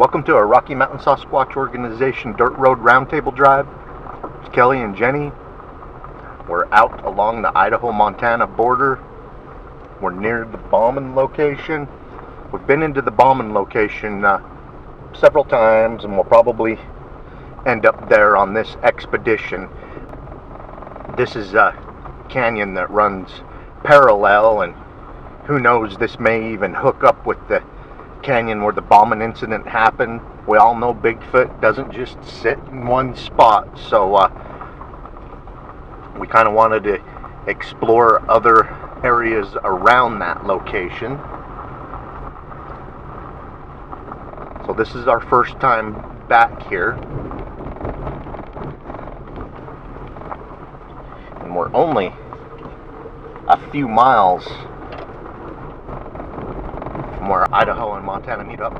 Welcome to our Rocky Mountain Sasquatch Organization Dirt Road Roundtable Drive. It's Kelly and Jenny. We're out along the Idaho-Montana border. We're near the Bauman location. We've been into the Bauman location several times, and we'll probably end up there on this expedition. This is a canyon that runs parallel, and who knows, this may even hook up with the canyon where the Bauman incident happened. We all know Bigfoot doesn't just sit in one spot, so we kind of wanted to explore other areas around that location. So this is our first time back here, and we're only a few miles from where Idaho and Montana meet up.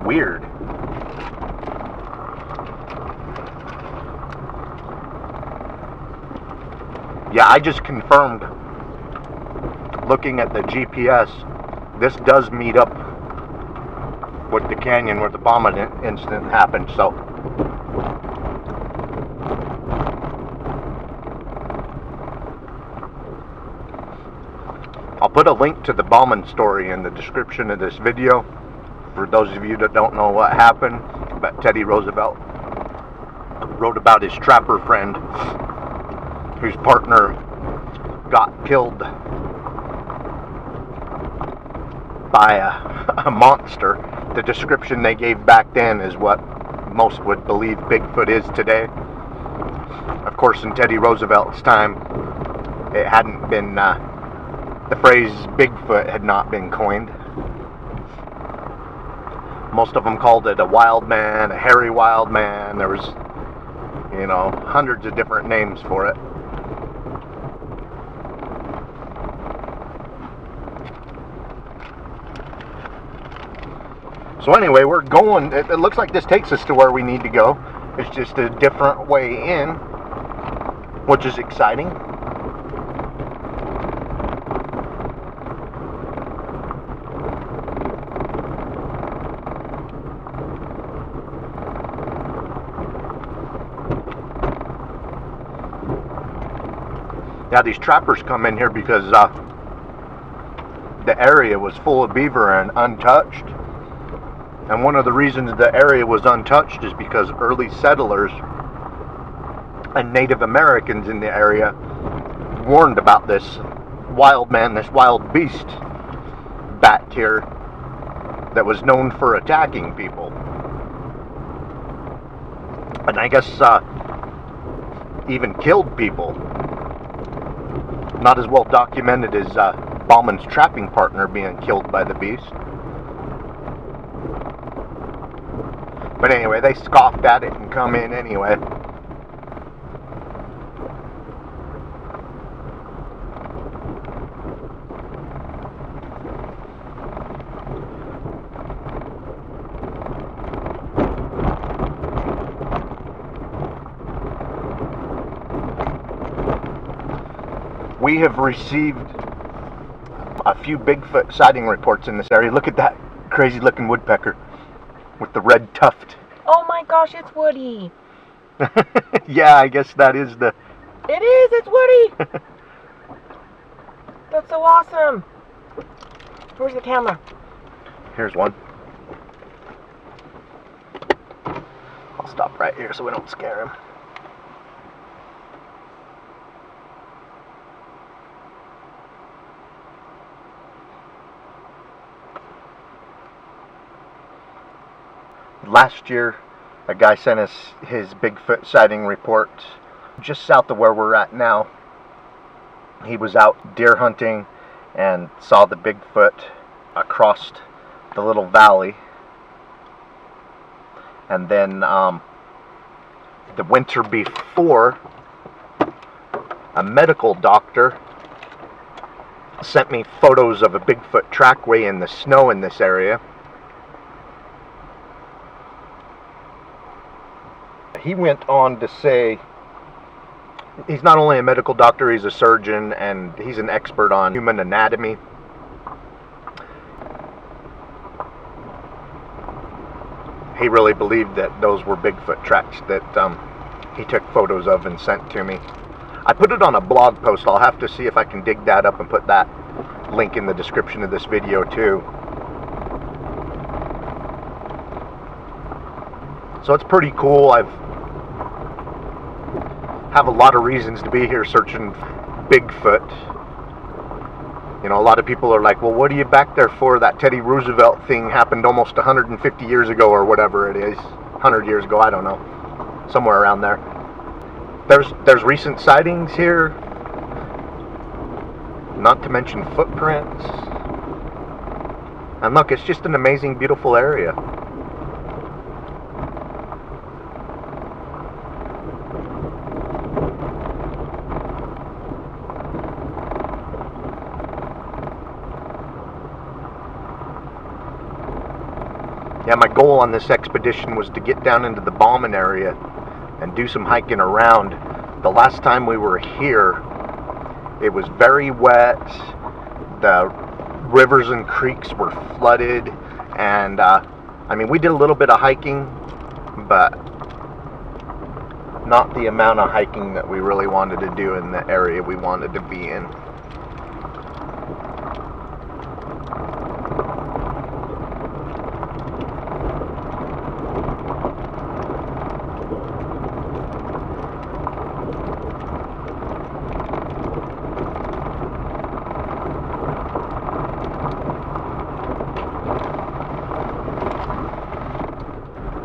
Weird. Yeah, I just confirmed, looking at the GPS, this does meet up with the canyon where the Bauman incident happened, so I'll put a link to the Bauman story in the description of this video for those of you that don't know what happened. But Teddy Roosevelt wrote about his trapper friend whose partner got killed by a monster. The description they gave back then is what most would believe Bigfoot is today. Of course, in Teddy Roosevelt's time, it hadn't been, the phrase Bigfoot had not been coined. Most of them called it a wild man, a hairy wild man. There was, you know, hundreds of different names for it. So anyway, we're going, it looks like this takes us to where we need to go. It's just a different way in, which is exciting. Yeah, these trappers come in here because the area was full of beaver and untouched. And one of the reasons the area was untouched is because early settlers and Native Americans in the area warned about this wild man, this wild beast back here that was known for attacking people. And I guess even killed people. Not as well documented as Bauman's trapping partner being killed by the beast. But anyway, they scoffed at it and come in anyway. We have received a few Bigfoot sighting reports in this area. Look at that crazy looking woodpecker with the red tuft. Oh my gosh, it's Woody. Yeah, I guess that is the... It is, it's Woody. That's so awesome. Where's the camera? Here's one. I'll stop right here so we don't scare him. Last year, a guy sent us his Bigfoot sighting report just south of where we're at now. He was out deer hunting and saw the Bigfoot across the little valley. And then the winter before, a medical doctor sent me photos of a Bigfoot trackway in the snow in this area. he went on to say he's not only a medical doctor, he's a surgeon, and he's an expert on human anatomy. He really believed that those were Bigfoot tracks that he took photos of and sent to me. I put it on a blog post. I'll have to see if I can dig that up and put that link in the description of this video too. So it's pretty cool. I have a lot of reasons to be here searching Bigfoot. You know, a lot of people are like, well, what are you back there for? That Teddy Roosevelt thing happened almost 150 years ago or whatever it is. 100 years ago, I don't know. Somewhere around there. There's recent sightings here. Not to mention footprints. And look, it's just an amazing, beautiful area. Yeah, my goal on this expedition was to get down into the Bauman area and do some hiking around. The last time we were here, it was very wet. The rivers and creeks were flooded, and I mean, we did a little bit of hiking, but not the amount of hiking that we really wanted to do in the area we wanted to be in.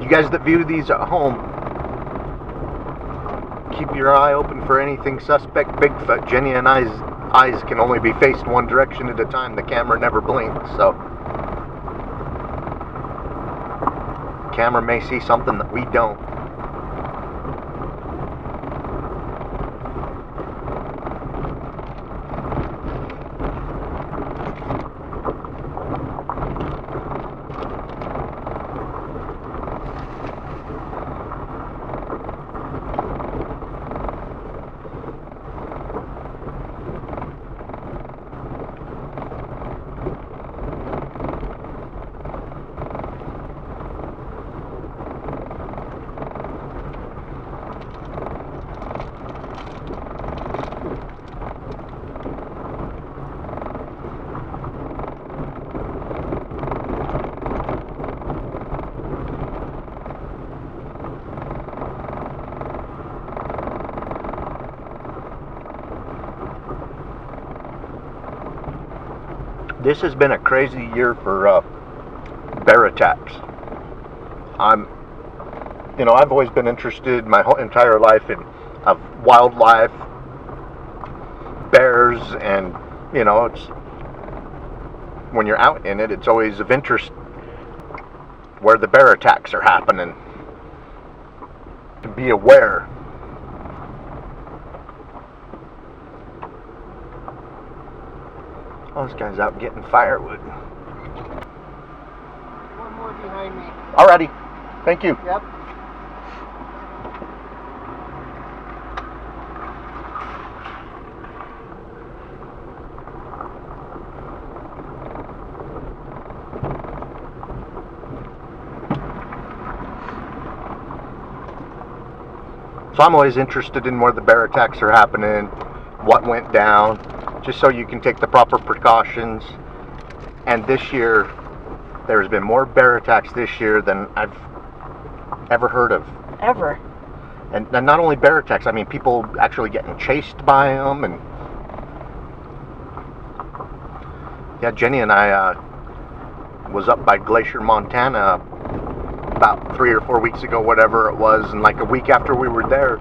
You guys that view these at home, keep your eye open for anything suspect Bigfoot. Jenny and I's eyes can only be faced one direction at a time. The camera never blinks, so the camera may see something that we don't. This has been a crazy year for bear attacks. I've always been interested my whole entire life in wildlife, bears, and it's when you're out in it, it's always of interest where the bear attacks are happening. To be aware. Oh, this guy's out getting firewood. One more behind me. Alrighty. Thank you. Yep. So I'm always interested in where the bear attacks are happening, what went down, just so you can take the proper precautions. And this year, there's been more bear attacks this year than I've ever heard of. Ever. And not only bear attacks, I mean people actually getting chased by them. And yeah, Jenny and I was up by Glacier, Montana about 3 or 4 weeks ago, whatever it was, and like a week after we were there,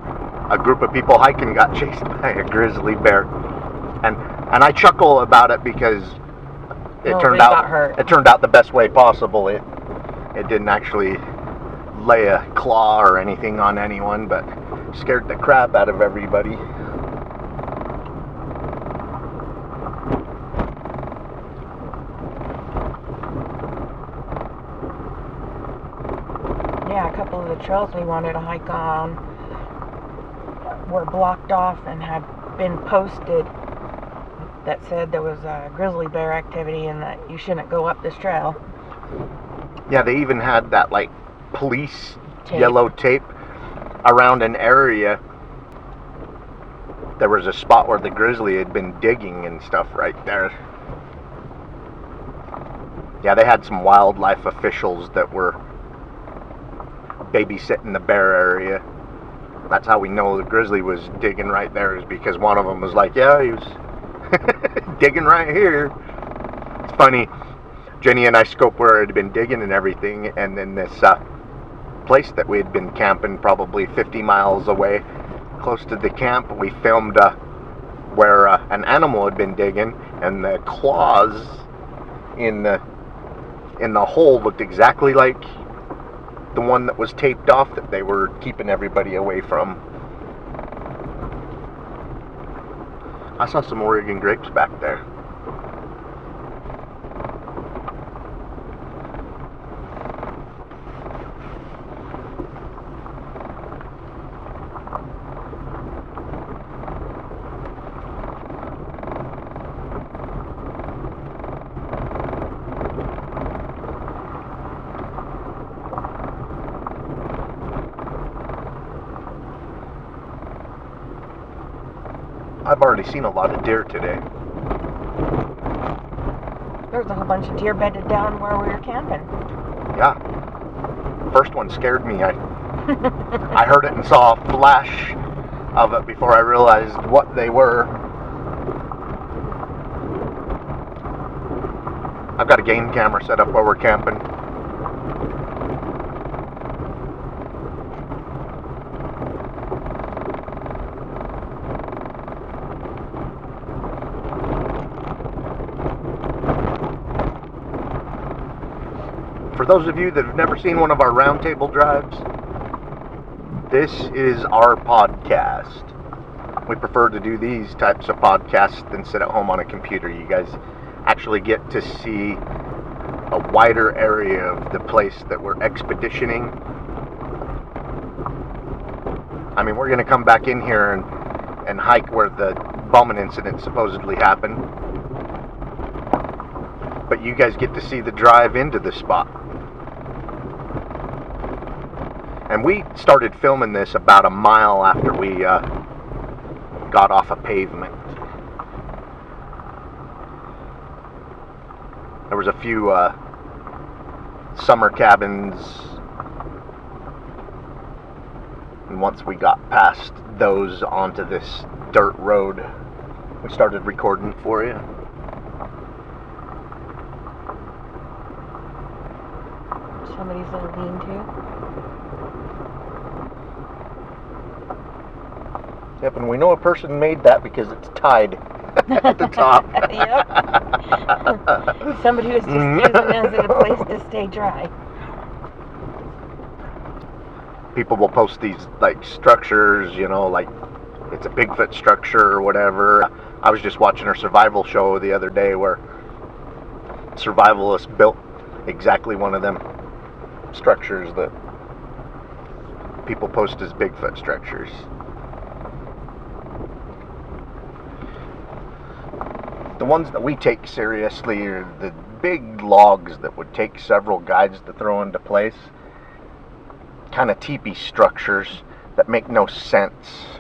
a group of people hiking got chased by a grizzly bear. And I chuckle about it because it turned out the best way possible. It didn't actually lay a claw or anything on anyone, but scared the crap out of everybody. Yeah, a couple of the trails we wanted to hike on were blocked off and had been posted that said there was a grizzly bear activity and that you shouldn't go up this trail. Yeah, they even had that like police Tape. Yellow tape around an area. There was a spot where the grizzly had been digging and stuff right there. Yeah, they had some wildlife officials that were babysitting the bear area. That's how we know the grizzly was digging right there, is because one of them was like, yeah, he was digging right here. It's funny, Jenny and I scoped where it had been digging and everything, and then this place that we had been camping probably 50 miles away, close to the camp, we filmed where an animal had been digging, and the claws in the hole looked exactly like the one that was taped off that they were keeping everybody away from. I saw some Oregon grapes back there. I've already seen a lot of deer today. There's a whole bunch of deer bedded down where we were camping. Yeah. First one scared me. I heard it and saw a flash of it before I realized what they were. I've got a game camera set up where we're camping. For those of you that have never seen one of our roundtable drives, this is our podcast. We prefer to do these types of podcasts than sit at home on a computer. You guys actually get to see a wider area of the place that we're expeditioning. I mean, we're going to come back in here and hike where the Bauman incident supposedly happened. But you guys get to see the drive into the spot. And we started filming this about a mile after we got off a pavement. There was a few summer cabins, and once we got past those onto this dirt road, we started recording for you. Somebody's little lean-to. Yep, and we know a person made that because it's tied at the top. Yep. Somebody was just using it as a place to stay dry. People will post these like structures, you know, like it's a Bigfoot structure or whatever. I was just watching a survival show the other day where survivalists built exactly one of them structures that people post as Bigfoot structures. The ones that we take seriously are the big logs that would take several guides to throw into place. Kind of teepee structures that make no sense.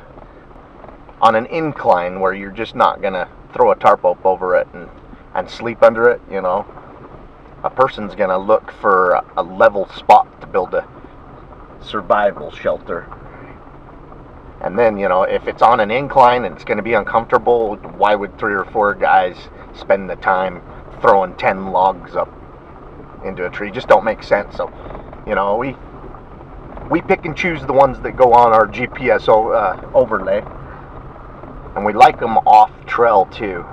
On an incline where you're just not going to throw a tarp up over it and sleep under it, you know. A person's going to look for a level spot to build a survival shelter. And then, you know, if it's on an incline and it's going to be uncomfortable, why would 3 or 4 guys spend the time throwing 10 logs up into a tree? Just don't make sense. So, you know, we pick and choose the ones that go on our GPS overlay. And we like them off trail too.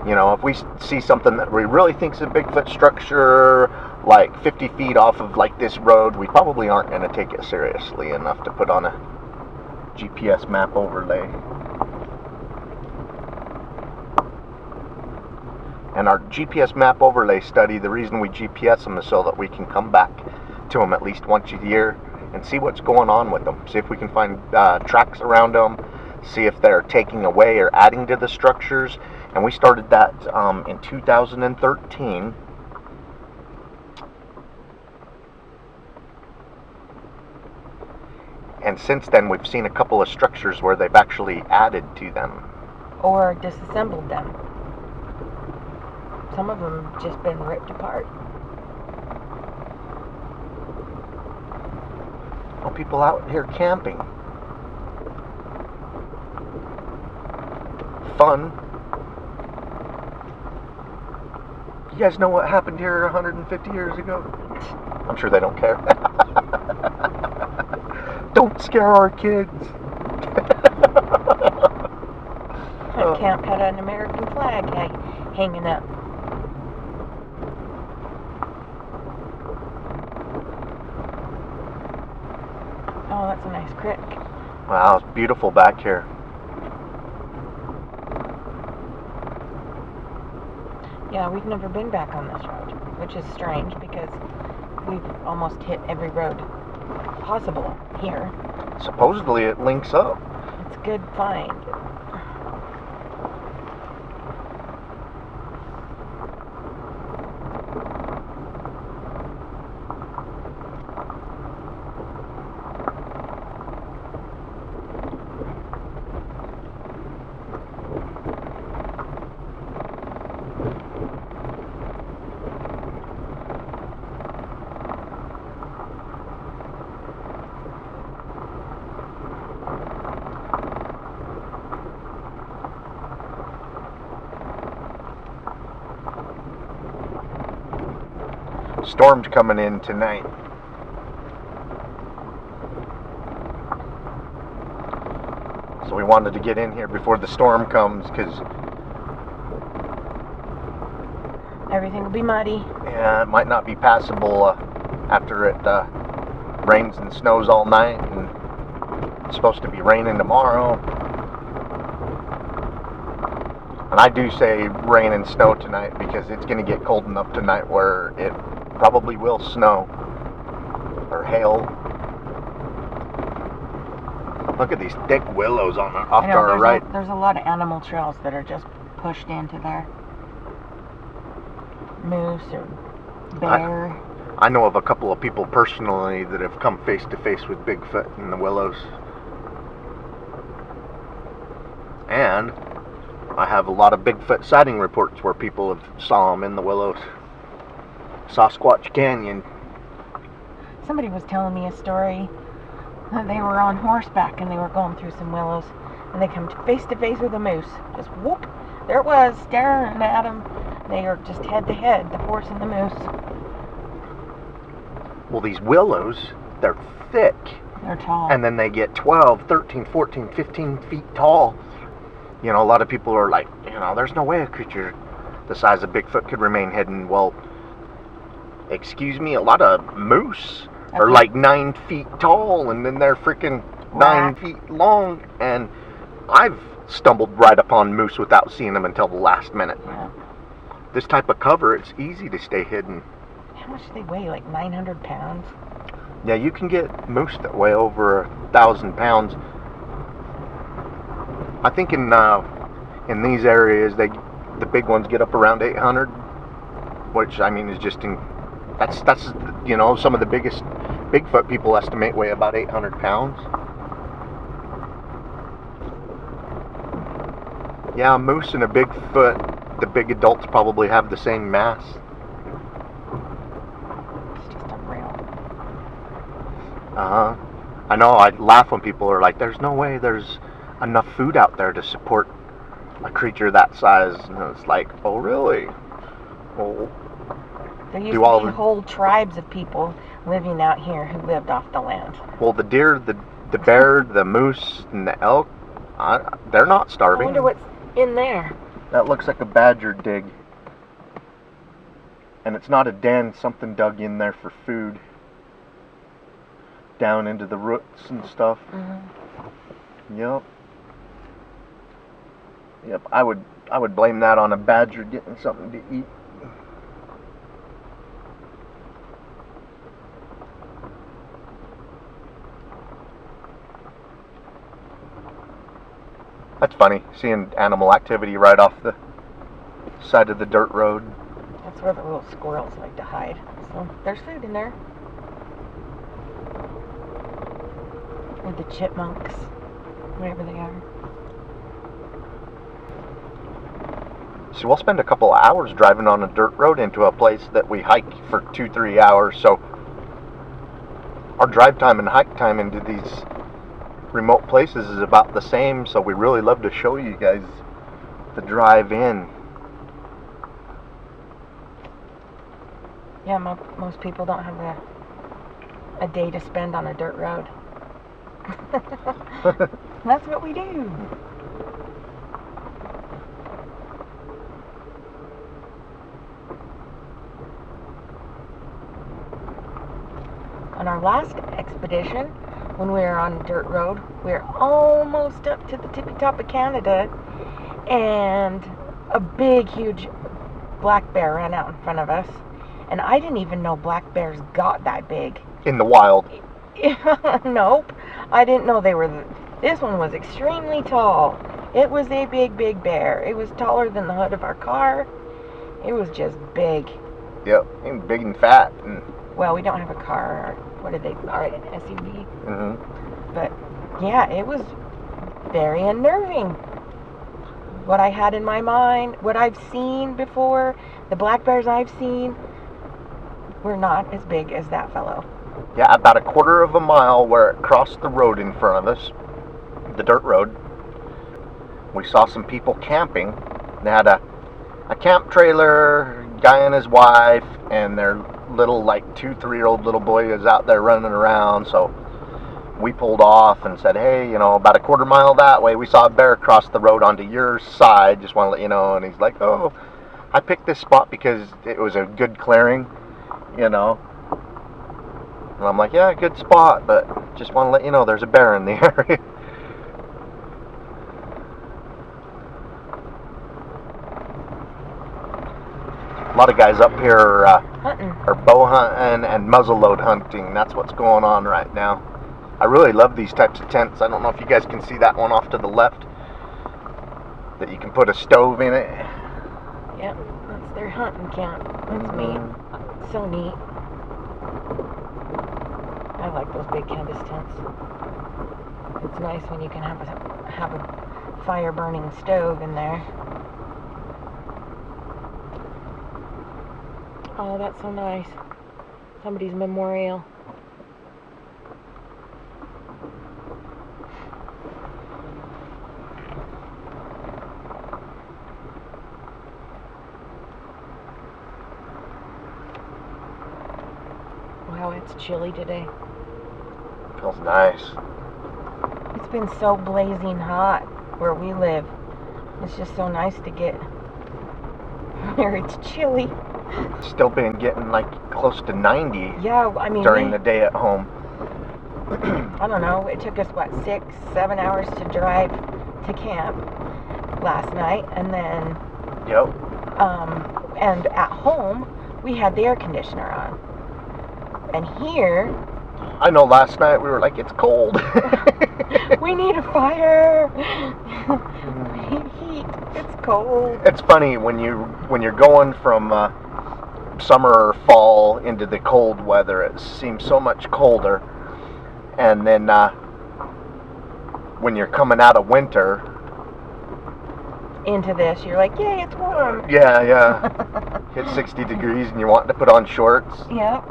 You know, if we see something that we really think is a Bigfoot structure, like 50 feet off of like this road, we probably aren't going to take it seriously enough to put on a GPS map overlay. And our GPS map overlay study, the reason we GPS them is so that we can come back to them at least once a year and see what's going on with them. See if we can find tracks around them, see if they're taking away or adding to the structures. And we started that in 2013. And since then, we've seen a couple of structures where they've actually added to them. Or disassembled them. Some of them just been ripped apart. Oh, people out here camping. Fun. You guys know what happened here 150 years ago? I'm sure they don't care. Don't scare our kids. Camp had an American flag hanging up. Oh, that's a nice creek. Wow, it's beautiful back here. Yeah, we've never been back on this road, which is strange because we've almost hit every road possible here. Supposedly it links up. It's a good find. Storm's coming in tonight. So we wanted to get in here before the storm comes because everything will be muddy. Yeah, it might not be passable after it rains and snows all night, and it's supposed to be raining tomorrow. And I do say rain and snow tonight because it's going to get cold enough tonight where it probably will snow or hail. Look at these thick willows off to our right. There's a lot of animal trails that are just pushed into there. Moose or bear. I know of a couple of people personally that have come face to face with Bigfoot in the Willows. And I have a lot of Bigfoot sighting reports where people have saw them in the Willows. Sasquatch Canyon. Somebody was telling me a story that they were on horseback and they were going through some willows and they come face to face with a moose. Just whoop, there it was, staring at them. They are just head to head, the horse and the moose. Well, these willows, they're thick. They're tall. And then they get 12, 13, 14, 15 feet tall. You know, a lot of people are like, you know, there's no way a creature the size of Bigfoot could remain hidden. Well, excuse me, a lot of moose are like 9 feet tall, and then they're freaking 9 feet long. And I've stumbled right upon moose without seeing them until the last minute. Yeah. This type of cover, it's easy to stay hidden. How much do they weigh? Like 900 pounds? Yeah, you can get moose that weigh over 1,000 pounds. I think in these areas, the big ones get up around 800, which I mean is just that's you know, some of the biggest Bigfoot people estimate weigh about 800 pounds. Yeah, a moose and a Bigfoot, the big adults probably have the same mass. It's just unreal. I know, I laugh when people are like, there's no way there's enough food out there to support a creature that size. And it's like, oh really? Well, there used to be whole tribes of people living out here who lived off the land. Well, the deer, the bear, the moose, and the elk, they're not starving. I wonder what's in there. That looks like a badger dig. And it's not a den, something dug in there for food. Down into the roots and stuff. Mm-hmm. Yep. Yep, I would blame that on a badger getting something to eat. That's funny, seeing animal activity right off the side of the dirt road. That's where the little squirrels like to hide. So there's food in there. Or the chipmunks, whatever they are. So we'll spend a couple of hours driving on a dirt road into a place that we hike for 2-3 hours. So our drive time and hike time into these remote places is about the same. So we really love to show you guys the drive in. Yeah, most people don't have a day to spend on a dirt road. That's what we do. On our last expedition, when we were on a dirt road, we were almost up to the tippy top of Canada, and a big, huge black bear ran out in front of us. And I didn't even know black bears got that big. In the wild. Nope. I didn't know they were... This one was extremely tall. It was a big, big bear. It was taller than the hood of our car. It was just big. Yep, and big and fat. And well, we don't have a car. Or what are they? An SUV. mm-hmm. But yeah, it was very unnerving. What I had in my mind, what I've seen before, the black bears I've seen, were not as big as that fellow. Yeah, about a quarter of a mile where it crossed the road in front of us, the dirt road, we saw some people camping. They had a camp trailer, guy and his wife, and their little, like, 2-3-year-old little boy is out there running around. So we pulled off and said, hey, you know, about a quarter mile that way, we saw a bear cross the road onto your side. Just want to let you know. And he's like, oh, I picked this spot because it was a good clearing, you know. And I'm like, yeah, good spot, but just want to let you know there's a bear in the area. A lot of guys up here are bow hunting and muzzleload hunting. That's what's going on right now. I really love these types of tents. I don't know if you guys can see that one off to the left, that you can put a stove in it. Yep, that's their hunting camp. That's neat. So neat. I like those big canvas tents. It's nice when you can have a fire burning stove in there. Oh, that's so nice. Somebody's memorial. Wow, it's chilly today. Feels nice. It's been so blazing hot where we live. It's just so nice to get where it's chilly. Still been getting like close to 90. Yeah, I mean, during the day at home. I don't know. It took us what, 6-7 hours to drive to camp last night, and then yep. And at home we had the air conditioner on. And here, I know last night we were like, it's cold. we need a fire. We need heat. It's cold. It's funny when you're going from summer or fall into the cold weather, it seems so much colder. And then when you're coming out of winter into this, you're like, yay, it's warm. Yeah. Hit 60 degrees and you want to put on shorts. Yep.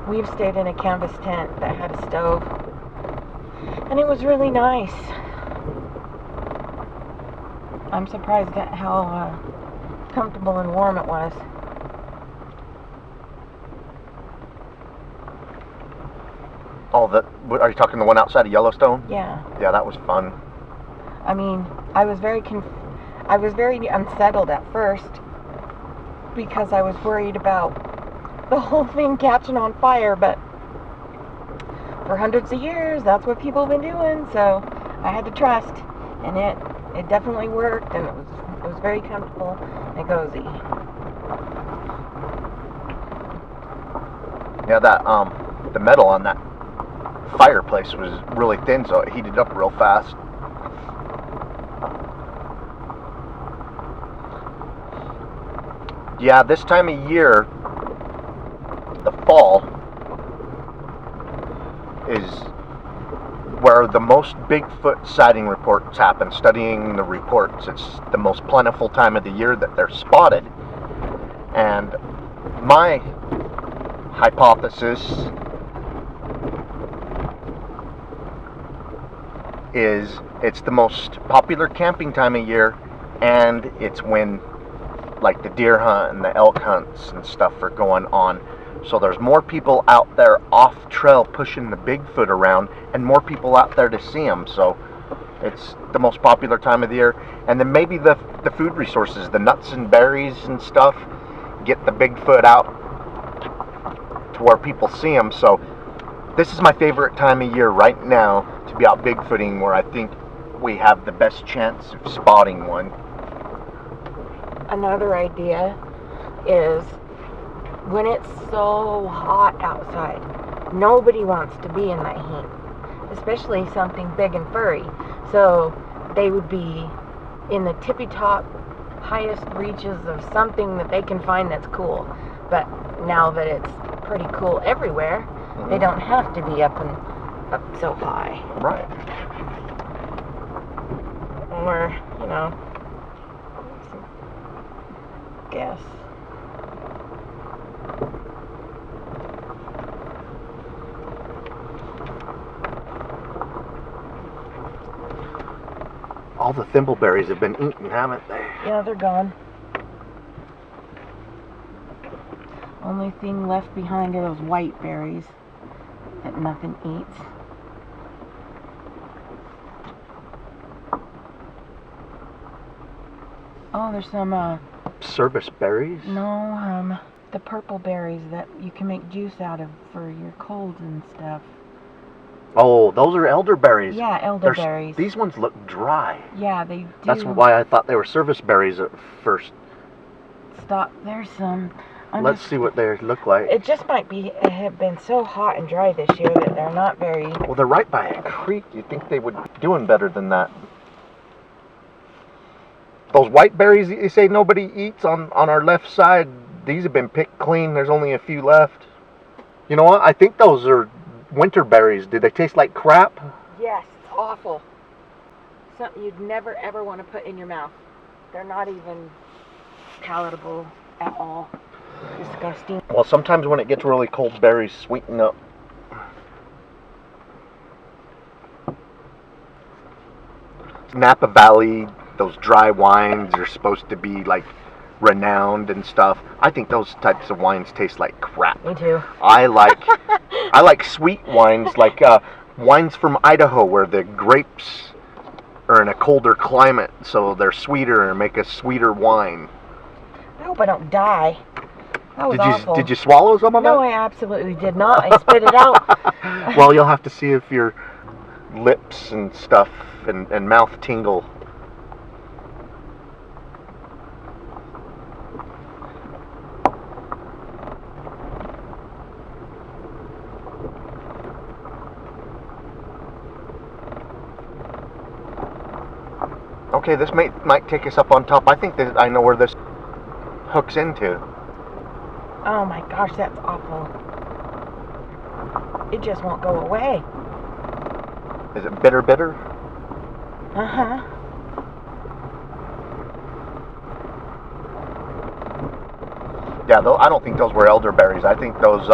We've stayed in a canvas tent that had a stove, and it was really nice. I'm surprised at how comfortable and warm it was. Oh, are you talking the one outside of Yellowstone? Yeah. Yeah, that was fun. I mean, I was very unsettled at first because I was worried about the whole thing catching on fire, but for hundreds of years, that's what people have been doing. So I had to trust, and it definitely worked, and it was very comfortable and cozy. Yeah, that the metal on that fireplace was really thin, so it heated up real fast. Yeah, this time of year, the fall, is where the most Bigfoot sighting reports happen. Studying the reports, it's the most plentiful time of the year that they're spotted. And my hypothesis is it's the most popular camping time of year, and it's when like the deer hunt and the elk hunts and stuff are going on. So there's more people out there off trail pushing the Bigfoot around, and more people out there to see them. So it's the most popular time of the year. And then maybe the food resources, the nuts and berries and stuff, get the Bigfoot out to where people see them. So this is my favorite time of year right now to be out Bigfooting, where I think we have the best chance of spotting one. Another idea is when it's so hot outside, nobody wants to be in that heat, especially something big and furry. So they would be in the tippy top, highest reaches of something that they can find that's cool. But now that it's pretty cool everywhere, they don't have to be up so high. Right. Or, you know, guess. All the thimbleberries have been eaten, haven't they? Yeah, they're gone. Only thing left behind are those white berries that nothing eats. Oh, there's some service berries? No, the purple berries that you can make juice out of for your colds and stuff. Oh, those are elderberries. Yeah, elderberries. These ones look dry. Yeah, they do. That's why I thought they were service berries at first. Stop. There's some. Let's see what they look like. It just might be have been so hot and dry this year that they're not very. Well, they're right by a creek. You'd think they would be doing better than that. Those white berries that you say nobody eats on our left side, these have been picked clean. There's only a few left. You know what? I think those are winter berries. Did they taste like crap? Yes, it's awful. Something you'd never ever want to put in your mouth. They're not even palatable at all. Disgusting. Well, sometimes when it gets really cold, berries sweeten up. Napa Valley, those dry wines are supposed to be like renowned and stuff. I think those types of wines taste like crap. Me too. I like sweet wines, like wines from Idaho, where the grapes are in a colder climate, so they're sweeter and make a sweeter wine. I hope I don't die. That was awful. Did you swallow some of it? No, I absolutely did not. I spit it out. Well, you'll have to see if your lips and stuff and mouth tingle. Okay, this might take us up on top. I think that I know where this hooks into. Oh my gosh, that's awful. It just won't go away. Is it bitter? Uh-huh. Yeah, I don't think those were elderberries. I think those...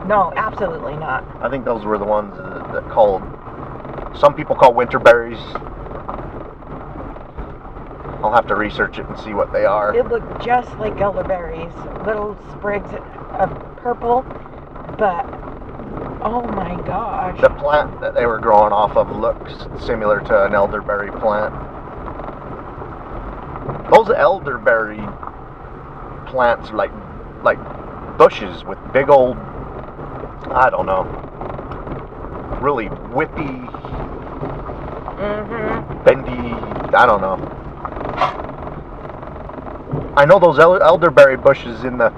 No, absolutely not. I think those were the ones that called... Some people call winterberries. I'll have to research it and see what they are. It looked just like elderberries. Little sprigs of purple, but oh my gosh. The plant that they were growing off of looks similar to an elderberry plant. Those elderberry plants are like bushes with big old, I don't know. really whippy, Mm-hmm. bendy, I don't know. I know those elderberry bushes in the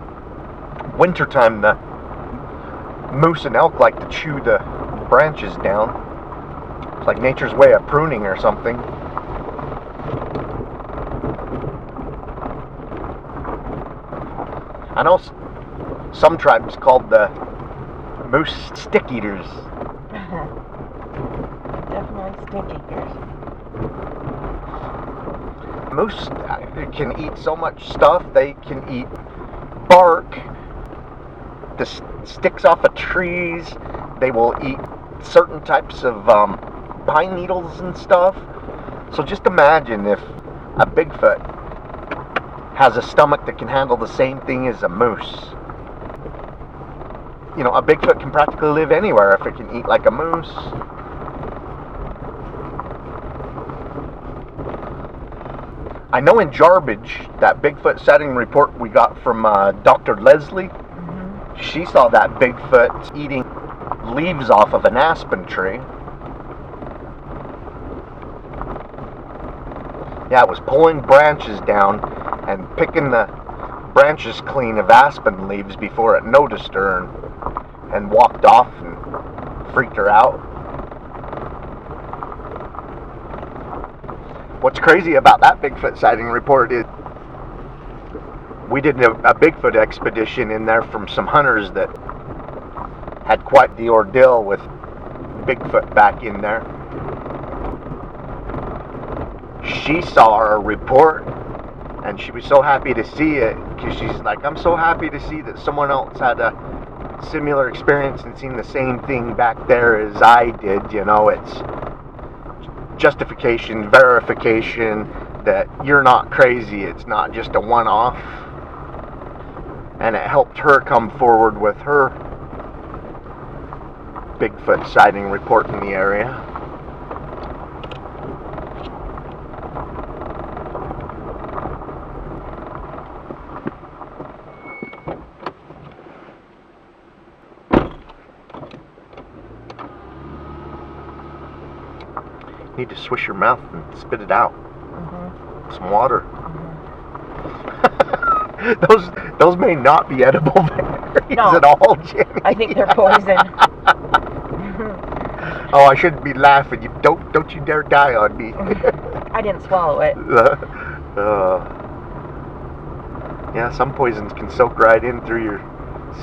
wintertime, the moose and elk like to chew the branches down. It's like nature's way of pruning or something. I know some tribes called the moose stick eaters. Definitely stick eaters. Moose can eat so much stuff. They can eat bark, the sticks off of trees. They will eat certain types of pine needles and stuff. So just imagine if a Bigfoot has a stomach that can handle the same thing as a moose. You know, a Bigfoot can practically live anywhere if it can eat like a moose. I know in Jarbidge, that Bigfoot sighting report we got from Dr. Leslie, she saw that Bigfoot eating leaves off of an aspen tree. Yeah, it was pulling branches down and picking the branches clean of aspen leaves before it noticed her and walked off and freaked her out. What's crazy about that Bigfoot sighting report is we did a Bigfoot expedition in there from some hunters that had quite the ordeal with Bigfoot back in there. She saw our report and she was so happy to see it because she's like, I'm so happy to see that someone else had a similar experience and seen the same thing back there as I did. You know, it's justification, verification that you're not crazy. It's not just a one-off. And it helped her come forward with her Bigfoot sighting report in the area. You need to swish your mouth and spit it out. Some water. Those may not be edible berries at all, Jenny. I think they're poison. Oh, I shouldn't be laughing. You don't you dare die on me. I didn't swallow it. Yeah, some poisons can soak right in through your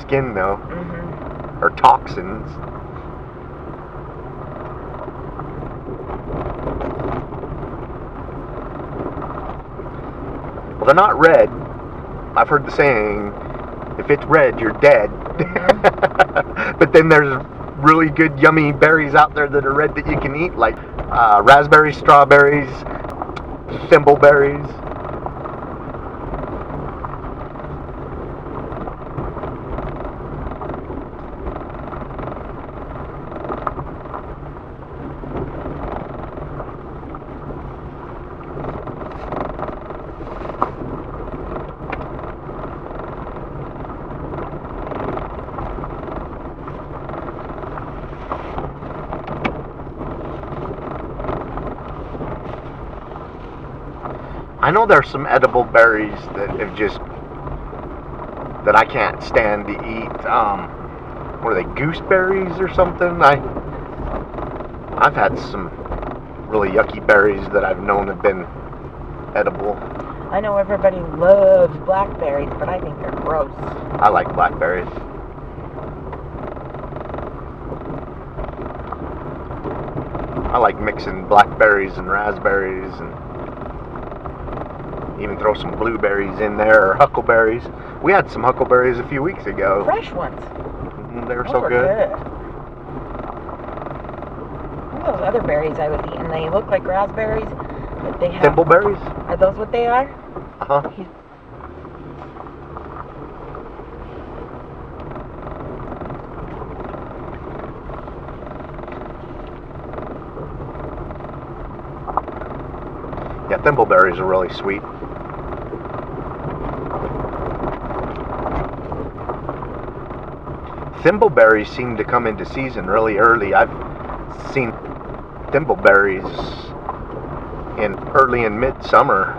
skin, though. Or toxins. Well, they're not red. I've heard the saying, if it's red, you're dead. But then there's really good, yummy berries out there that are red that you can eat, like raspberries, strawberries, thimbleberries. I know there's some edible berries that have that I can't stand to eat. What are they, gooseberries or something? I've had some really yucky berries that I've known have been edible. I know everybody loves blackberries, but I think they're gross. I like blackberries. I like mixing blackberries and raspberries and even throw some blueberries in there or huckleberries. We had some huckleberries a few weeks ago. Fresh ones. They were so good. Those other berries I was eating, they look like raspberries, but they have... Thimbleberries? Are those what they are? Uh-huh. Yeah, thimbleberries are really sweet. Thimbleberries seem to come into season really early. I've seen thimbleberries early in midsummer.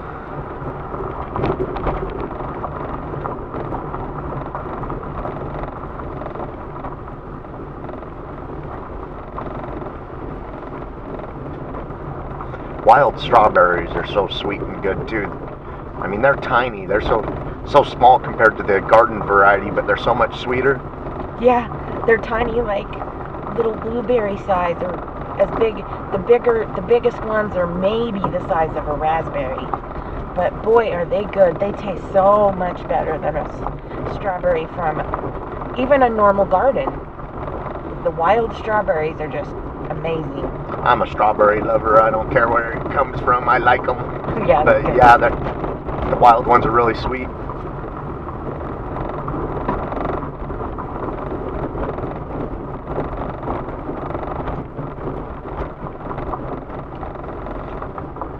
Wild strawberries are so sweet and good too. I mean, they're tiny. They're so small compared to the garden variety, but they're so much sweeter. Yeah, they're tiny, like little blueberry size, or as big. The biggest ones are maybe the size of a raspberry. But boy, are they good. They taste so much better than a strawberry from even a normal garden. The wild strawberries are just amazing. I'm a strawberry lover. I don't care where it comes from. I like them. Yeah, but yeah, the wild ones are really sweet.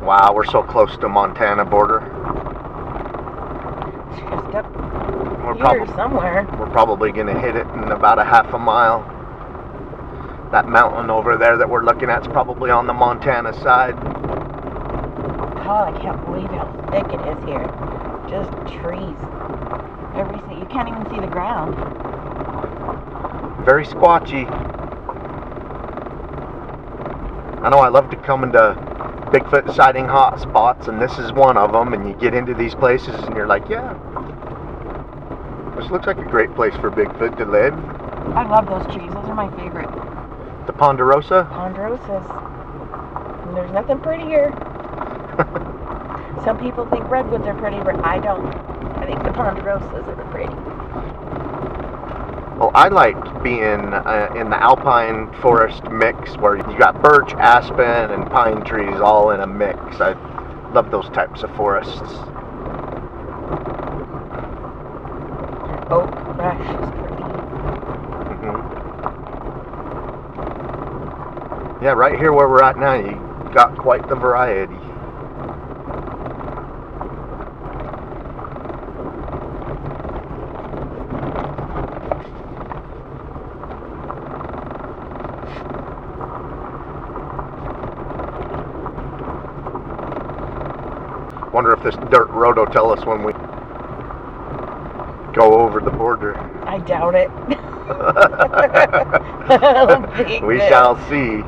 Wow, we're so close to Montana border. It's just up here somewhere. We're probably going to hit it in about a half a mile. That mountain over there that we're looking at is probably on the Montana side. Oh, I can't believe how thick it is here. Just trees. Everything. You can't even see the ground. Very squatchy. I know I love to come into Bigfoot sighting hot spots, and this is one of them, and you get into these places and you're like, yeah, this looks like a great place for Bigfoot to live. I love those trees. Those are my favorite. The ponderosa? Ponderosas. And there's nothing prettier. Some people think redwoods are pretty, but I don't. I think the ponderosas are pretty. Well, I like being in the alpine forest mix where you got birch, aspen, and pine trees all in a mix. I love those types of forests. Oak brush is pretty. Yeah, right here where we're at now, you got quite the variety. Wonder if this dirt road will tell us when we go over the border. I doubt it. We shall see.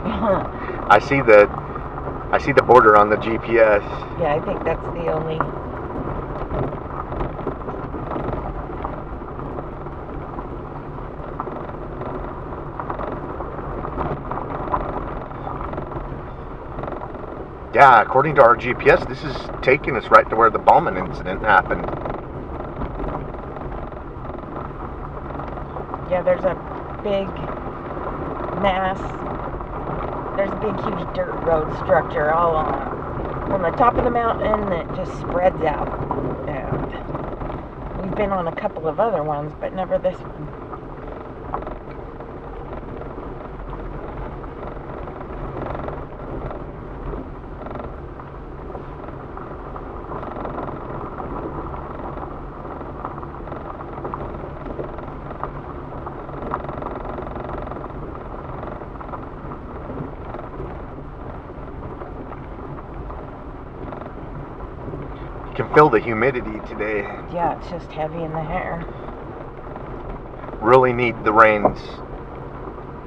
I see the border on the GPS. Yeah, I think that's the only. Yeah, according to our GPS, this is taking us right to where the Bauman incident happened. Yeah, there's a big mass. There's a big, huge dirt road structure all on the top of the mountain that just spreads out. And we've been on a couple of other ones, but never this one. You can feel the humidity today. Yeah, it's just heavy in the hair. Really need the rains.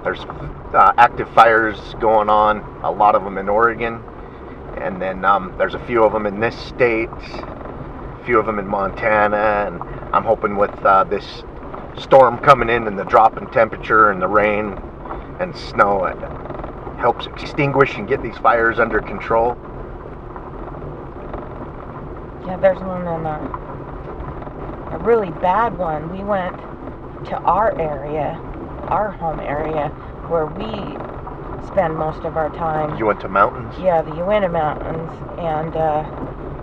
There's active fires going on, a lot of them in Oregon, and then there's a few of them in this state, a few of them in Montana, and I'm hoping with this storm coming in and the drop in temperature and the rain and snow, it helps extinguish and get these fires under control. Yeah, there's one in a really bad one. We went to our area, our home area, where we spend most of our time. You went to mountains? Yeah, the Uinta Mountains, and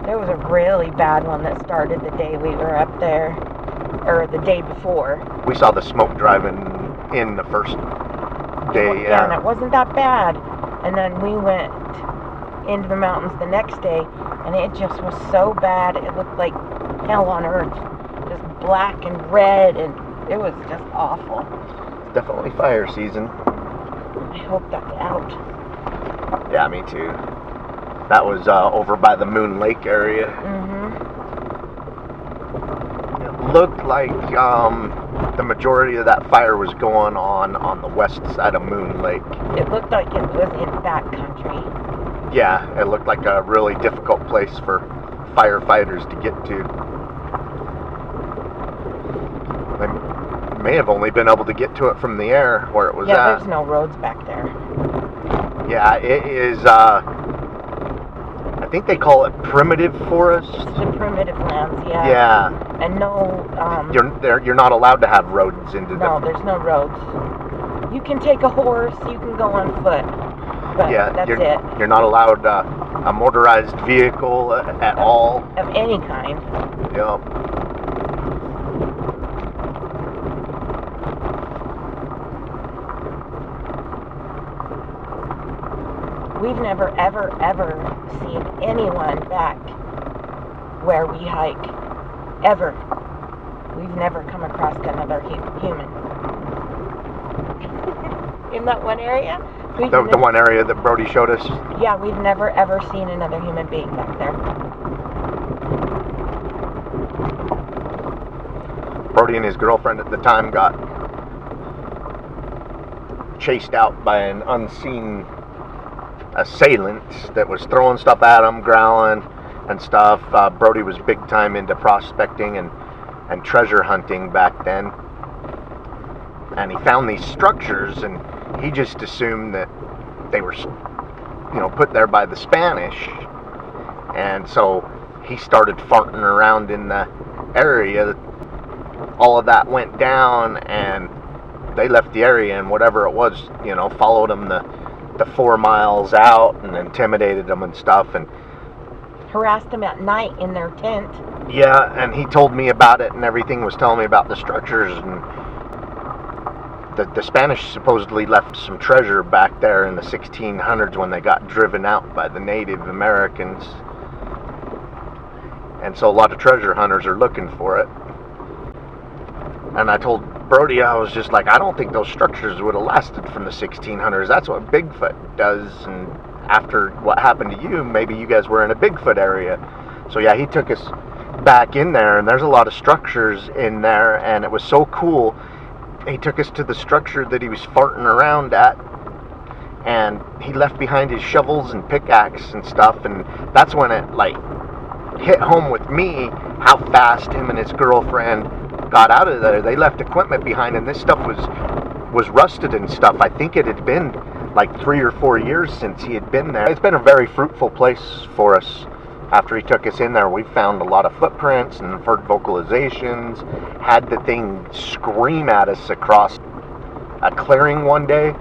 there was a really bad one that started the day we were up there, or the day before. We saw the smoke driving in the first day. Yeah, and it wasn't that bad. And then we went into the mountains the next day, and it just was so bad. It looked like hell on earth, just black and red, and it was just awful. Definitely fire season. I hope that's out. Yeah, me too. That was over by the Moon Lake area. It looked like the majority of that fire was going on the west side of Moon Lake. It looked like it was in backcountry. Yeah, it looked like a really difficult place for firefighters to get to. They may have only been able to get to it from the air where it was at. Yeah, there's no roads back there. Yeah, it is, I think they call it primitive forest. The primitive lands, yeah. Yeah. And no, You're not allowed to have roads into them. No, there's no roads. You can take a horse, you can go on foot, but Yeah, that's you're, it. You're not allowed a motorized vehicle at all. Of any kind. Yep. We've never, ever, ever seen anyone back where we hike. Ever. We've never come across another human. In that one area? The one area that Brody showed us? Yeah, we've never, ever seen another human being back there. Brody and his girlfriend at the time got chased out by an unseen assailant that was throwing stuff at them, growling and stuff. Brody was big time into prospecting and treasure hunting back then, and he found these structures, and he just assumed that they were, put there by the Spanish, and so he started farting around in the area. All of that went down, and they left the area, and whatever it was, followed them the 4 miles out and intimidated them and stuff, and harassed them at night in their tent. Yeah, and he told me about it and everything, was telling me about the structures, and the Spanish supposedly left some treasure back there in the 1600s when they got driven out by the Native Americans, and so a lot of treasure hunters are looking for it. And I told Brody, I was just like, I don't think those structures would have lasted from the 1600s. That's what Bigfoot does. And after what happened to you, maybe you guys were in a Bigfoot area. So yeah, he took us back in there, and there's a lot of structures in there, and it was so cool. He took us to the structure that he was farting around at, and he left behind his shovels and pickaxe and stuff, and that's when it hit home with me how fast him and his girlfriend got out of there. They left equipment behind, and this stuff was rusted and stuff. I think it had been 3 or 4 years since he had been there. It's been a very fruitful place for us. After he took us in there, we found a lot of footprints and heard vocalizations, had the thing scream at us across a clearing one day.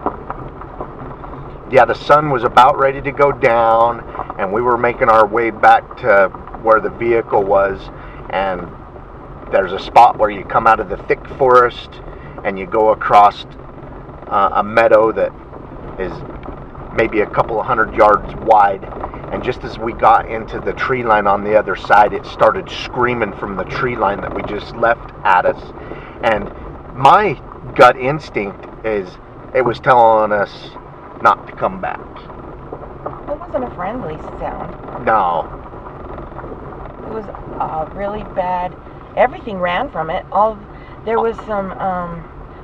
Yeah, the sun was about ready to go down, and we were making our way back to where the vehicle was, and there's a spot where you come out of the thick forest and you go across a meadow that is maybe a couple of 100 yards wide, and just as we got into the tree line on the other side, it started screaming from the tree line that we just left at us. And my gut instinct is it was telling us not to come back. It wasn't a friendly sound. No. It was really bad. Everything ran from it. There was some,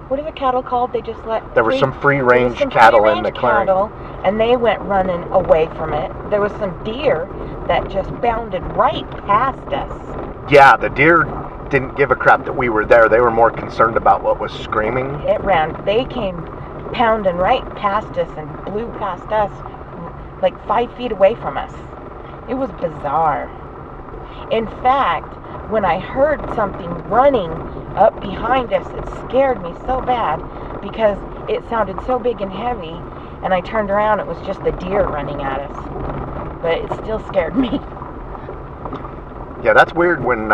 what are the cattle called? They just let... There was some free-range cattle in the clearing. And they went running away from it. There was some deer that just bounded right past us. Yeah, the deer didn't give a crap that we were there. They were more concerned about what was screaming. They came pounding right past us and blew past us 5 feet away from us. It was bizarre. In fact, when I heard something running up behind us, it scared me so bad because it sounded so big and heavy, and I turned around, it was just the deer running at us. But it still scared me. Yeah, that's weird when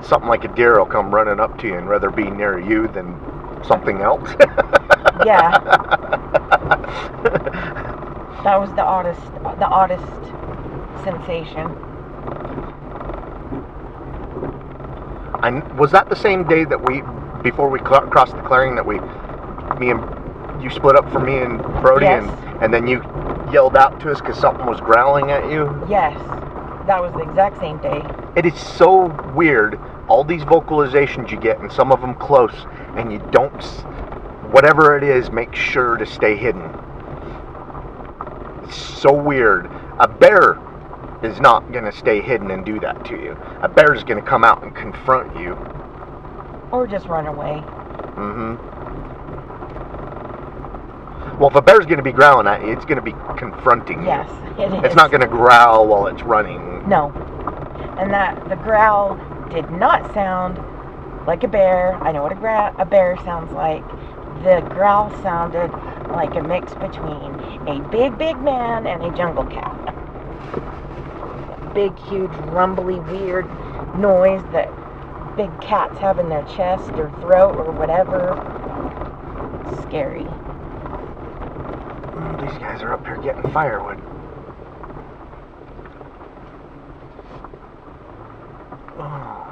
something like a deer will come running up to you and rather be near you than something else. Yeah. That was the oddest sensation. Was that the same day that before we crossed the clearing, that me and you split up from me and Brody, Yes. and then you yelled out to us because something was growling at you? Yes, that was the exact same day. It is so weird, all these vocalizations you get, and some of them close, and you don't, whatever it is, make sure to stay hidden. It's so weird. A bear is not going to stay hidden and do that to you. A bear is going to come out and confront you. Or just run away. Well, if a bear's going to be growling at you, it's going to be confronting you. Yes, it is. It's not going to growl while it's running. No. And the growl did not sound like a bear. I know what a bear sounds like. The growl sounded like a mix between a big man and a jungle cat. Big, huge, rumbly, weird noise that big cats have in their chest or throat or whatever. It's scary. These guys are up here getting firewood. Oh.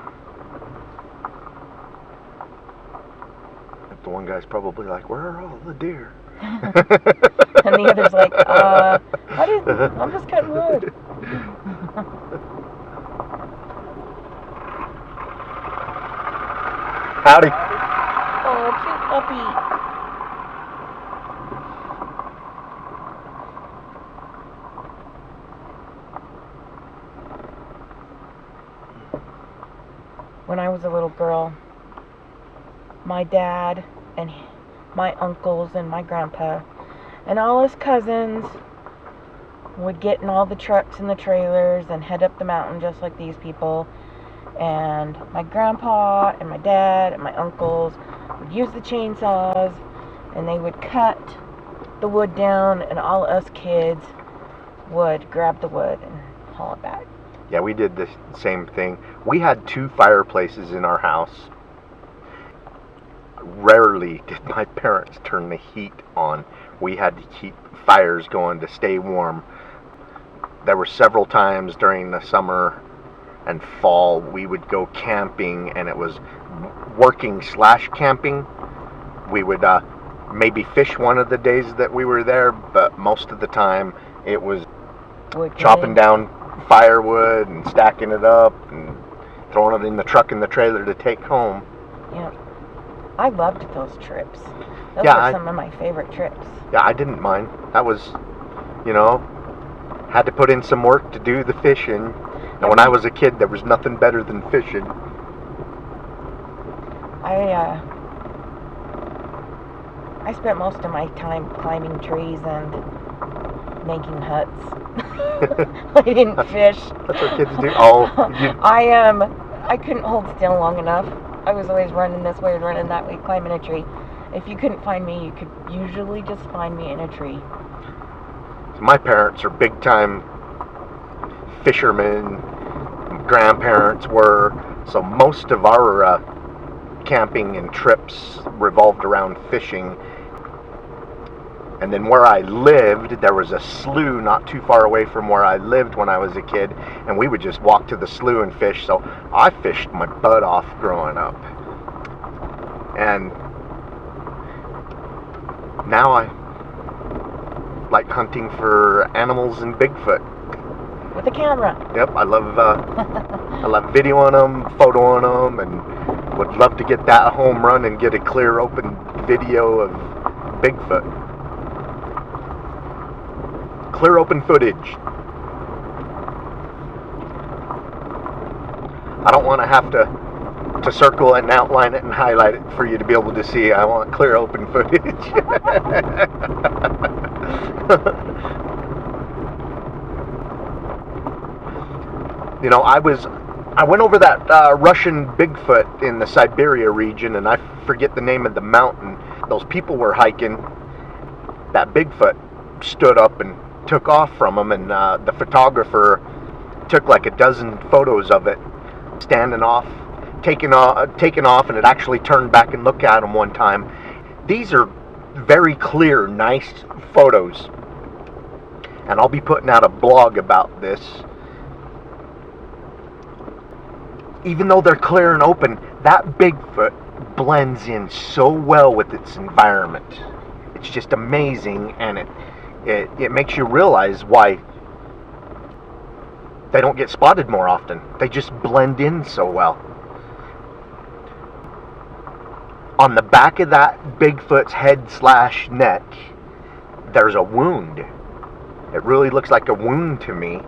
The one guy's probably like, where are all the deer? And the other's like, I'm just cutting wood. Howdy. Oh, cute puppy. When I was a little girl, my dad and my uncles and my grandpa and all his cousins would get in all the trucks and the trailers and head up the mountain just like these people. And my grandpa and my dad and my uncles would use the chainsaws and they would cut the wood down, and all us kids would grab the wood and haul it back. Yeah, we did the same thing. We had 2 fireplaces in our house. Rarely did my parents turn the heat on. We had to keep fires going to stay warm. There were several times during the summer and fall we would go camping, and it was working/camping. We would maybe fish one of the days that we were there, but most of the time it was chopping down firewood and stacking it up and throwing it in the truck and the trailer to take home. Yeah, I loved those trips. Those Yeah, were some of my favorite trips. Yeah, I didn't mind. That was, had to put in some work to do the fishing. And when I was a kid, there was nothing better than fishing. I spent most of my time climbing trees and making huts. I didn't fish. That's what kids do. Oh, I couldn't hold still long enough. I was always running this way, running that way, climbing a tree. If you couldn't find me, you could usually just find me in a tree. My parents are big time fishermen. Grandparents were. So most of our camping and trips revolved around fishing. And then where I lived, there was a slough not too far away from where I lived when I was a kid, and we would just walk to the slough and fish. So I fished my butt off growing up. And now I like hunting for animals and Bigfoot. With a camera. Yep, I love videoing them, photoing them, and would love to get that home run and get a clear open video of Bigfoot. Clear open footage. I don't want to have to circle it and outline it and highlight it for you to be able to see. I want clear open footage. I went over that Russian Bigfoot in the Siberia region, and I forget the name of the mountain. Those people were hiking. That Bigfoot stood up and took off from them, and the photographer took like a dozen photos of it, standing off, taking off, and it actually turned back and looked at him one time. These are very clear, nice photos, and I'll be putting out a blog about this. Even though they're clear and open, that Bigfoot blends in so well with its environment. It's it's just amazing, and it makes you realize why they don't get spotted more often. They just blend in so well. On the back of that Bigfoot's head/neck, there's a wound. It really looks like a wound to me.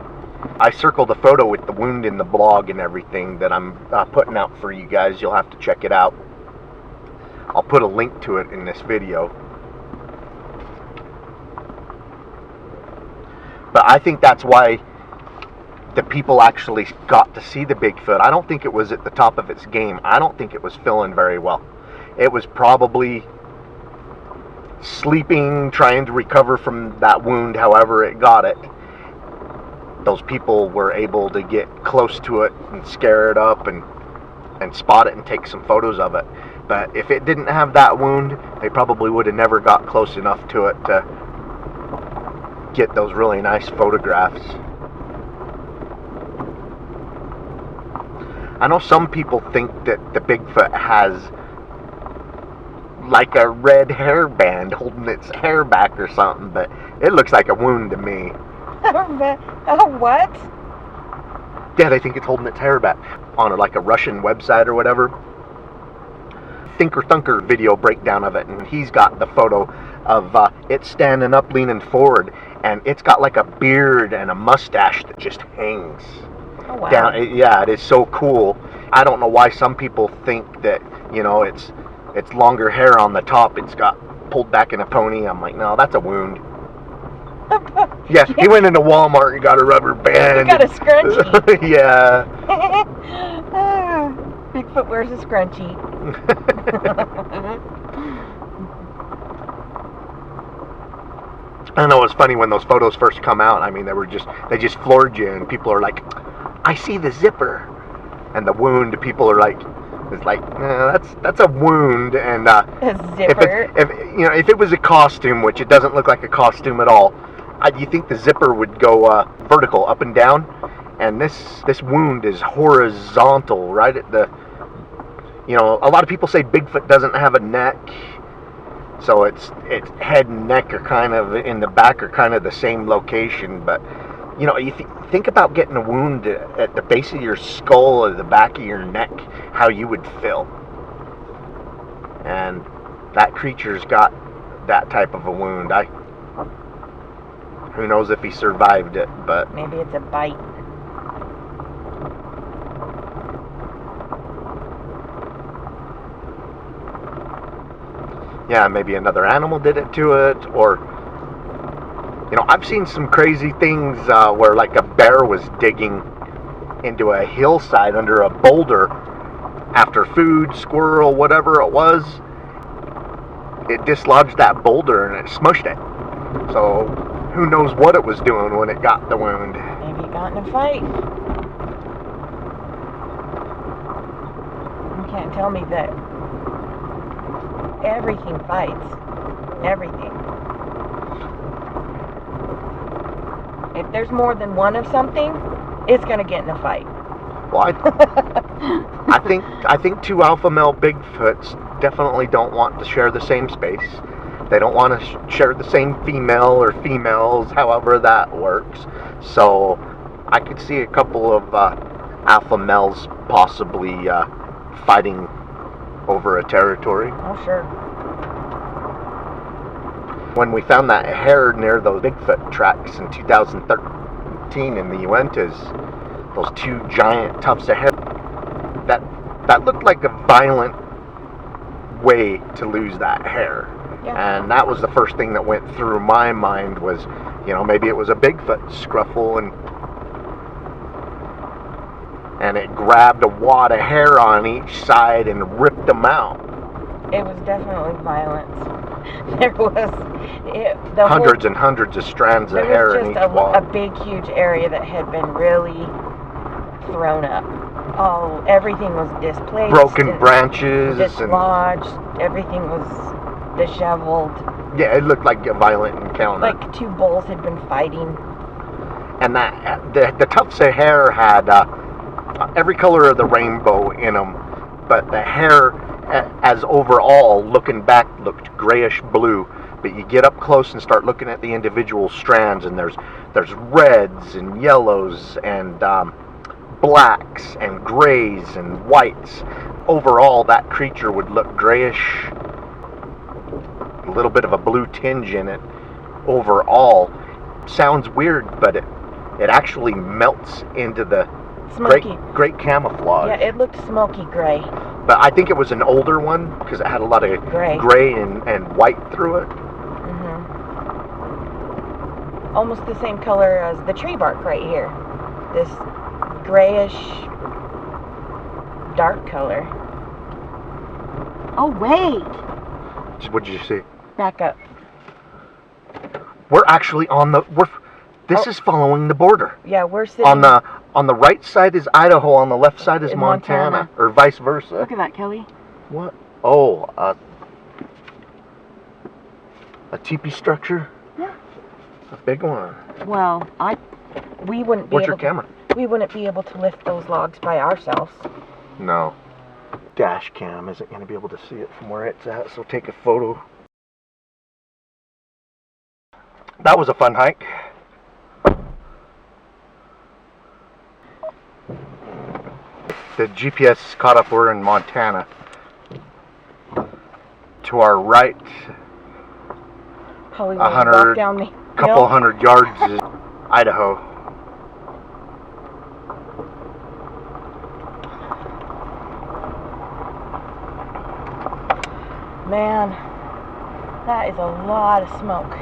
I circled a photo with the wound in the blog and everything that I'm putting out for you guys. You'll have to check it out. I'll put a link to it in this video. But I think that's why the people actually got to see the Bigfoot. I don't think it was at the top of its game. I don't think it was feeling very well. It was probably sleeping, trying to recover from that wound, however it got it. Those people were able to get close to it and scare it up and spot it and take some photos of it. But if it didn't have that wound, they probably would have never got close enough to it to get those really nice photographs. I know some people think that the Bigfoot has like a red hairband holding its hair back or something, but it looks like a wound to me. Oh, what? Yeah, they think it's holding its hair back on like a Russian website or whatever. Thinker Thunker video breakdown of it, and he's got the photo of it standing up, leaning forward, and it's got like a beard and a mustache that just hangs. Oh, wow. Down. Yeah, it is so cool. I don't know why some people think that, you know, it's longer hair on the top. It's got pulled back in a pony. I'm like, no, that's a wound. Yeah, he went into Walmart and got a rubber band. He got a scrunchie. Yeah. Bigfoot wears a scrunchie. I know, it's funny when those photos first come out. I mean, they just floored you, and people are like, I see the zipper. And the wound, people are like, it's like, that's a wound. And a zipper. If it was a costume, which it doesn't look like a costume at all, you think the zipper would go vertical, up and down, and this wound is horizontal, right at the. You know, a lot of people say Bigfoot doesn't have a neck, so its head and neck are kind of in the back, are kind of the same location, but. You know, you think about getting a wound at the base of your skull or the back of your neck, how you would feel. And that creature's got that type of a wound. Who knows if he survived it, but... Maybe it's a bite. Yeah, maybe another animal did it to it, or... You know, I've seen some crazy things where like a bear was digging into a hillside under a boulder after food, squirrel, whatever it was. It dislodged that boulder and it smushed it. So who knows what it was doing when it got the wound. Maybe it got in a fight. You can't tell me that everything fights. Everything. If there's more than one of something, it's going to get in a fight. Well, I think two alpha male Bigfoots definitely don't want to share the same space. They don't want to share the same female or females, however that works. So I could see a couple of alpha males possibly fighting over a territory. Oh, sure. When we found that hair near those Bigfoot tracks in 2013 in the Uintas, those two giant tufts of hair, that looked like a violent way to lose that hair. Yeah. And that was the first thing that went through my mind was, you know, maybe it was a Bigfoot scruffle and it grabbed a wad of hair on each side and ripped them out. It was definitely violence. There was hundreds and hundreds of strands of hair in each wall. A big, huge area that had been really thrown up. Everything was displaced. Broken branches. Dislodged. Everything was disheveled. Yeah, it looked like a violent encounter. Like two bulls had been fighting. And the tufts of hair had every color of the rainbow in them, but the hair, as overall, looking back, looked grayish blue. but you get up close and start looking at the individual strands, and there's reds and yellows and blacks and grays and whites. Overall, that creature would look grayish, a little bit of a blue tinge in it. Overall, sounds weird, but it actually melts into the great camouflage. Yeah, it looked smoky gray. But I think it was an older one because it had a lot of gray and white through it. Almost the same color as the tree bark right here. This grayish dark color. Oh wait! What did you see? Back up. We're actually on the. This is following the border. Yeah, we're sitting on the right side is Idaho, on the left side is Montana, or vice versa. Look at that, Kelly. What? Oh, a teepee structure. Yeah. A big one. Well, we wouldn't be. What's your camera? We wouldn't be able to lift those logs by ourselves. No. Dash cam isn't going to be able to see it from where it's at, so take a photo. That was a fun hike. The GPS caught up. We're in Montana. To our right, probably walk down the couple hundred yards is Idaho. Man, that is a lot of smoke.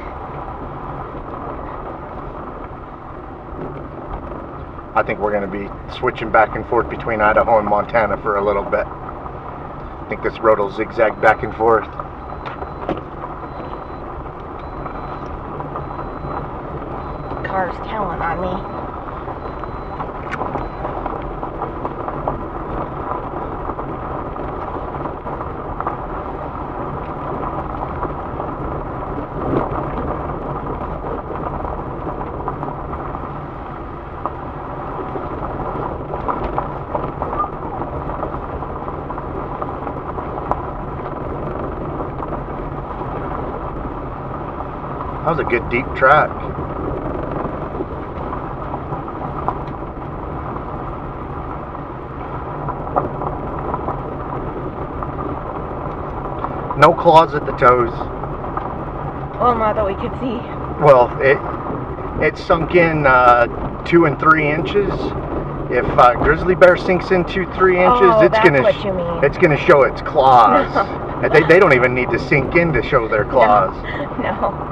I think we're going to be switching back and forth between Idaho and Montana for a little bit. I think this road will zigzag back and forth. Car's telling on me. That was a good deep track. No claws at the toes. Oh, not that we could see. Well, it sunk in 2 and 3 inches. If grizzly bear sinks in 2-3 inches, it's gonna show its claws. No. They don't even need to sink in to show their claws. No.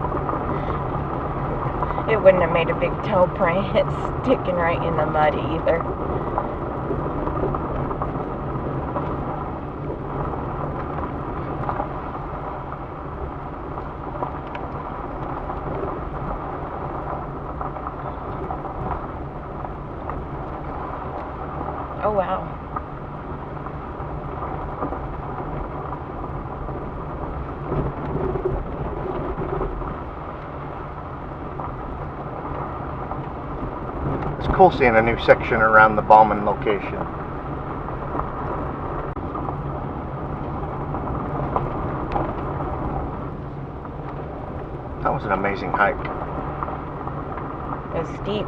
It wouldn't have made a big toe print. It's sticking right in the mud either. Oh wow. It's cool seeing a new section around the Bauman location. That was an amazing hike. It was steep.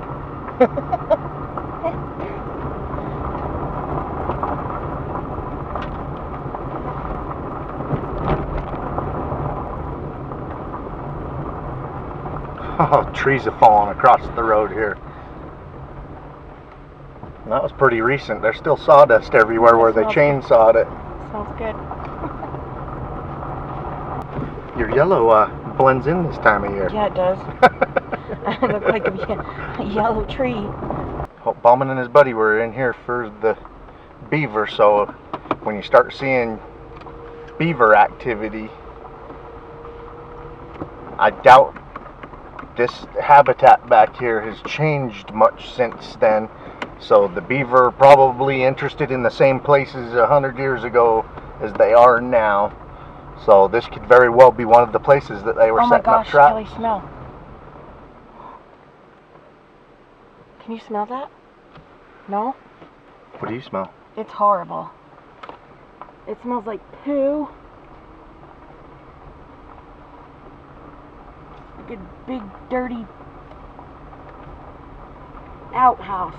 Oh, trees have fallen across the road here. That was pretty recent. There's still sawdust everywhere where they chainsawed it. Smells good. Your yellow blends in this time of year. Yeah, it does. I look like a yellow tree. Bauman and his buddy were in here for the beaver, so when you start seeing beaver activity, I doubt this habitat back here has changed much since then. So the beaver are probably interested in the same places 100 years ago as they are now. So this could very well be one of the places that they were setting up traps. Oh my gosh, Kelly, smell. Can you smell that? No? What do you smell? It's horrible. It smells like poo. freaking big, dirty outhouse.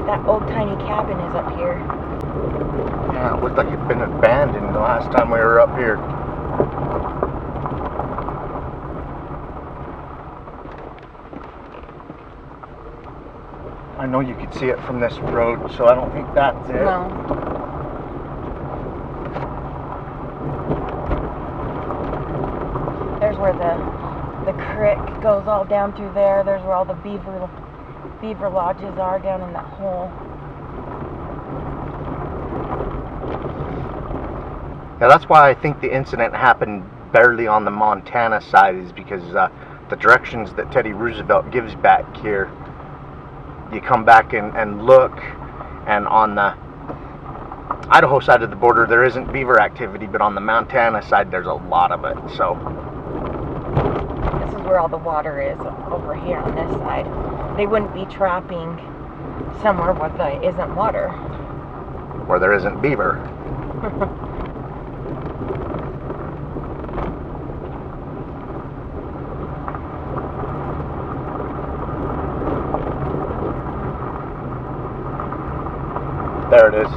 That old tiny cabin is up here. Yeah, it looked like it'd been abandoned the last time we were up here. I know you could see it from this road, so I don't think that's it. No. There's where the creek goes all down through there. There's where all the beaver lodges are down in that hole. Yeah, that's why I think the incident happened barely on the Montana side, is because the directions that Teddy Roosevelt gives back here, you come back and look, and on the Idaho side of the border there isn't beaver activity, but on the Montana side there's a lot of it. So this is where all the water is, over here on this side. They wouldn't be trapping somewhere where there isn't water. Where there isn't beaver. There it is.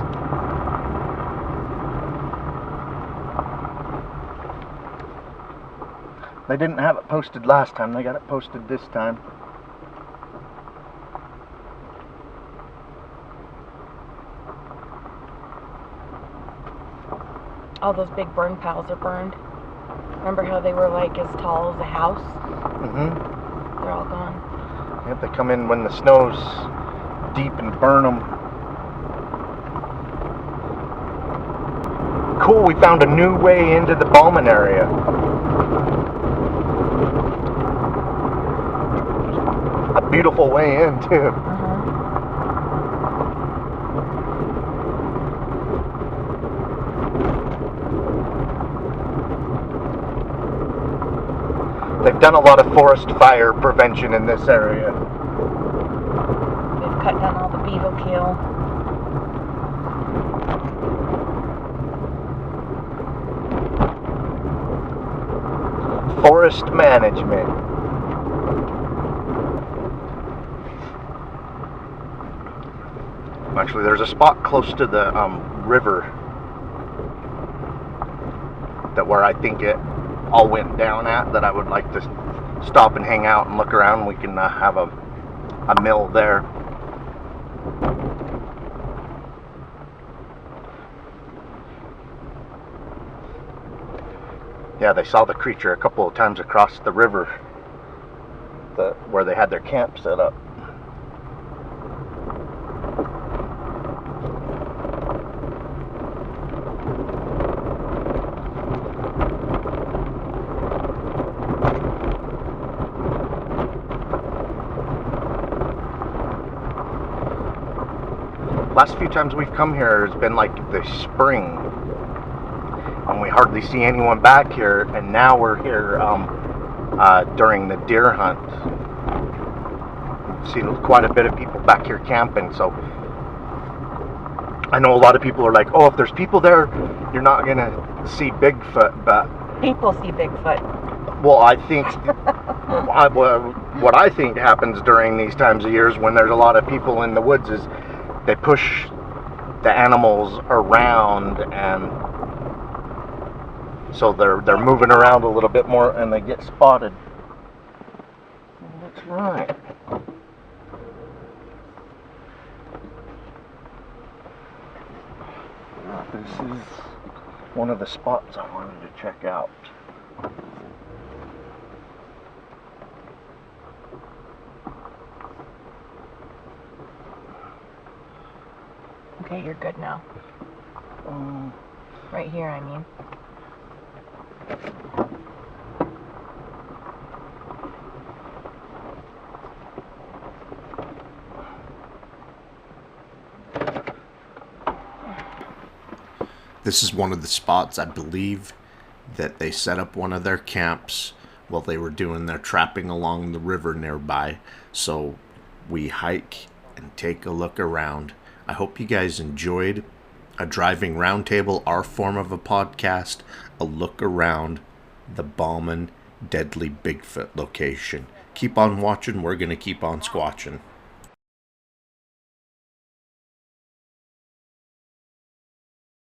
They didn't have it posted last time, they got it posted this time. All those big burn piles are burned. Remember how they were like as tall as a house? Mm-hmm. They're all gone. Yep, they come in when the snow's deep and burn them. Cool, we found a new way into the Bauman area. A beautiful way in, too. They've done a lot of forest fire prevention in this area. They've cut down all the beaver kill. Forest management. Actually, there's a spot close to the river that where I think it all went down at, that I would like to stop and hang out and look around. We can have a mill there. Yeah, they saw the creature a couple of times across the river, where they had their camp set up. Last few times we've come here has been like the spring, and we hardly see anyone back here, and now we're here during the deer hunt. We see quite a bit of people back here camping, so I know a lot of people are like, oh, if there's people there, you're not gonna see Bigfoot, but people see Bigfoot. Well, I think what I think happens during these times of years when there's a lot of people in the woods is they push the animals around, and so they're moving around a little bit more, and they get spotted. That's right. This is one of the spots I wanted to check out. Okay, you're good now. Right here, I mean. This is one of the spots, I believe, that they set up one of their camps while they were doing their trapping along the river nearby. So we hike and take a look around. I hope you guys enjoyed a driving roundtable, our form of a podcast, a look around the Bauman Deadly Bigfoot location. Keep on watching. We're going to keep on squatching.